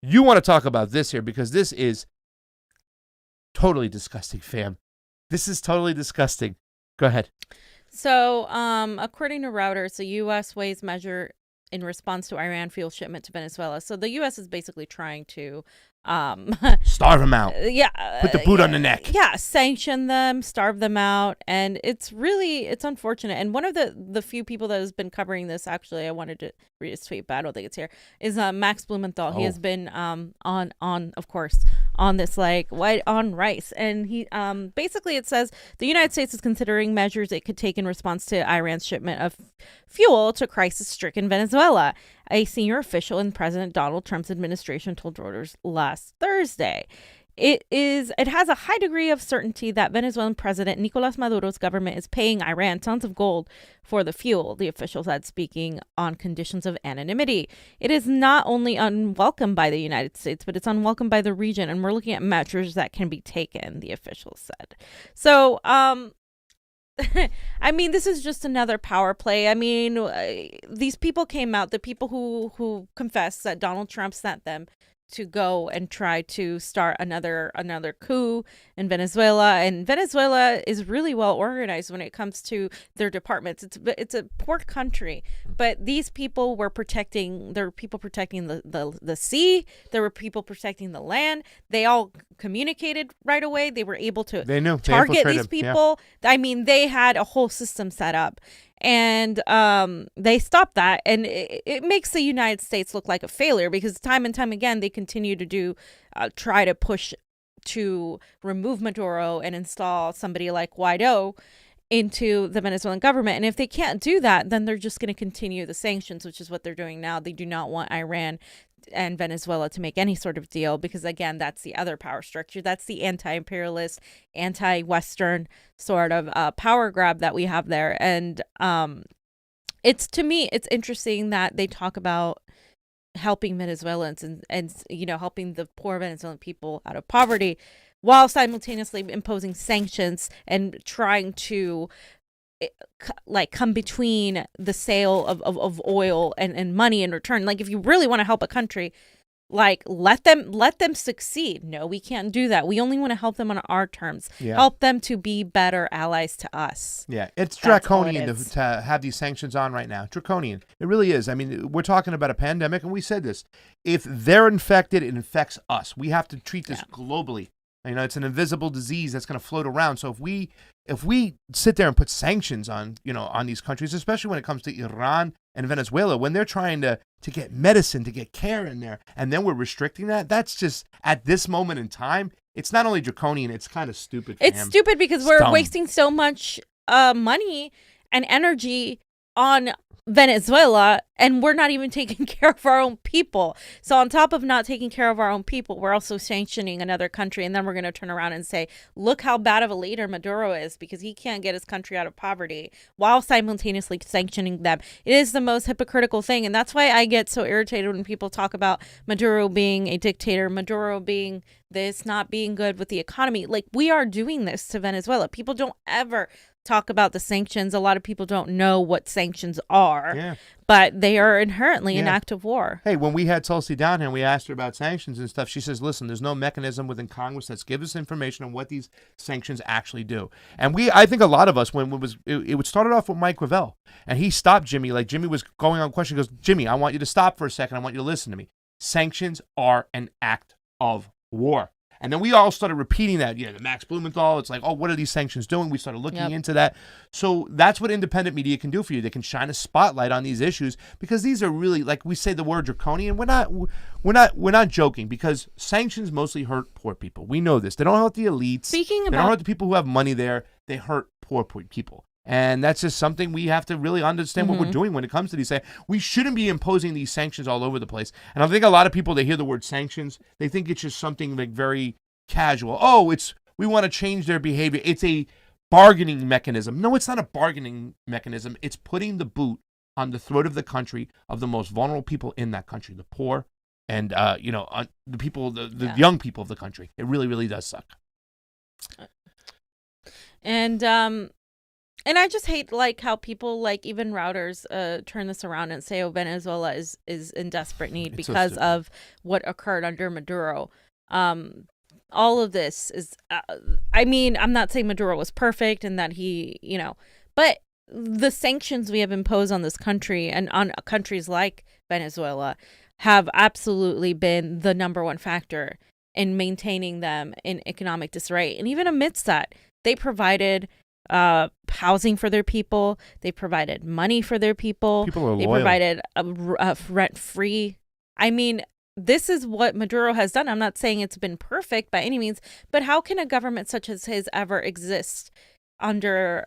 You want to talk about this here because this is totally disgusting, fam. This is totally disgusting. Go ahead. So, according to Reuters, the U.S. weighs measure in response to Iran fuel shipment to Venezuela. So the U.S. is basically trying to starve them out. Put the boot on the neck. Yeah, sanction them, starve them out, and it's unfortunate. And one of the few people that has been covering this, actually, I wanted to read his tweet, but I don't think it's here, is Max Blumenthal. He has been on of course on this, like, white on rice, and he basically, it says the United States is considering measures it could take in response to Iran's shipment of fuel to crisis-stricken Venezuela. A senior official in President Donald Trump's administration told Reuters last Thursday. It has a high degree of certainty that Venezuelan President Nicolas Maduro's government is paying Iran tons of gold for the fuel, the official said, speaking on conditions of anonymity. It is not only unwelcome by the United States, but it's unwelcome by the region, and we're looking at measures that can be taken, the official said. So, I mean, this is just another power play. I mean, these people came out, the people who confessed that Donald Trump sent them to go and try to start another coup in Venezuela. And Venezuela is really well organized when it comes to their departments. It's a poor country, but these people were protecting. There were people protecting the sea. There were people protecting the land. They all communicated right away. They were able to target these people. Yeah. I mean, they had a whole system set up. And they stopped that, and it makes the United States look like a failure, because time and time again they continue to try to push to remove Maduro and install somebody like Guaido into the Venezuelan government. And if they can't do that, then they're just going to continue the sanctions, which is what they're doing now. They do not want Iran and Venezuela to make any sort of deal, because again, that's the other power structure. That's the anti-imperialist, anti-Western sort of power grab that we have there. And to me, it's interesting that they talk about helping Venezuelans and helping the poor Venezuelan people out of poverty, while simultaneously imposing sanctions and trying to come between the sale of oil and money in return. Like, if you really want to help a country, like, let them succeed. No, we can't do that. We only want to help them on our terms. Yeah. Help them to be better allies to us. Yeah, it's draconian to have these sanctions on right now. Draconian. It really is. I mean, we're talking about a pandemic, and we said this. If they're infected, it infects us. We have to treat this globally. It's an invisible disease that's going to float around. So if we sit there and put sanctions on these countries, especially when it comes to Iran and Venezuela, when they're trying to get medicine, to get care in there, and then we're restricting that's just, at this moment in time, it's not only draconian, it's kind of stupid. It's stupid because we're wasting so much money and energy on Venezuela, and we're not even taking care of our own people. So on top of not taking care of our own people, we're also sanctioning another country, and then we're going to turn around and say, look how bad of a leader Maduro is, because he can't get his country out of poverty, while simultaneously sanctioning them. It is the most hypocritical thing, and that's why I get so irritated when people talk about Maduro being a dictator, Maduro being this, not being good with the economy. Like, we are doing this to Venezuela. People don't ever talk about the sanctions. A lot of people don't know what sanctions are, but they are inherently an act of war. Hey, when we had Tulsi down here and we asked her about sanctions and stuff, she says, listen, there's no mechanism within Congress that's gives us information on what these sanctions actually do. And I think a lot of us, when it started off with Mike Gravel, and he stopped Jimmy, like Jimmy was going on question, he goes, Jimmy, I want you to stop for a second. I want you to listen to me. Sanctions are an act of war. And then we all started repeating that. The Max Blumenthal, it's like, oh, what are these sanctions doing? We started looking into that. So that's what independent media can do for you. They can shine a spotlight on these issues, because these are really, like we say the word draconian. We're not joking, because sanctions mostly hurt poor people. We know this. They don't hurt the elites. They don't hurt the people who have money there. They hurt poor people. And that's just something we have to really understand what we're doing when it comes to these things. We shouldn't be imposing these sanctions all over the place. And I think a lot of people, they hear the word sanctions, they think it's just something like very casual. Oh, we want to change their behavior. It's a bargaining mechanism. No, it's not a bargaining mechanism. It's putting the boot on the throat of the country, of the most vulnerable people in that country, the poor and the people, the young people of the country. It really, really does suck. And And I just hate like how people like even routers turn this around and say, oh, Venezuela is in desperate need It's so because stupid. of what occurred under Maduro. All of this is, I mean, I'm not saying Maduro was perfect and that he, but the sanctions we have imposed on this country and on countries like Venezuela have absolutely been the number one factor in maintaining them in economic disarray. And even amidst that, they provided housing for their people. They provided money for their people. People are They loyal. provided a rent-free. I mean, this is what Maduro has done. I'm not saying it's been perfect by any means, but how can a government such as his ever exist under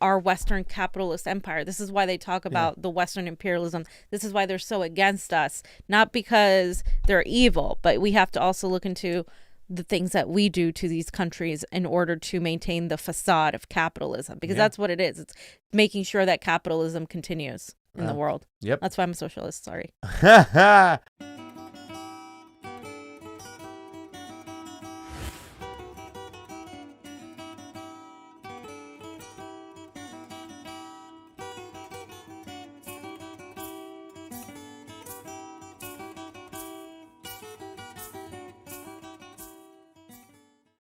our Western capitalist empire? This is why they talk about the Western imperialism. This is why they're so against us, not because they're evil, but we have to also look into the things that we do to these countries in order to maintain the facade of capitalism, because that's what it is. It's making sure that capitalism continues in the world. Yep. That's why I'm a socialist. Sorry.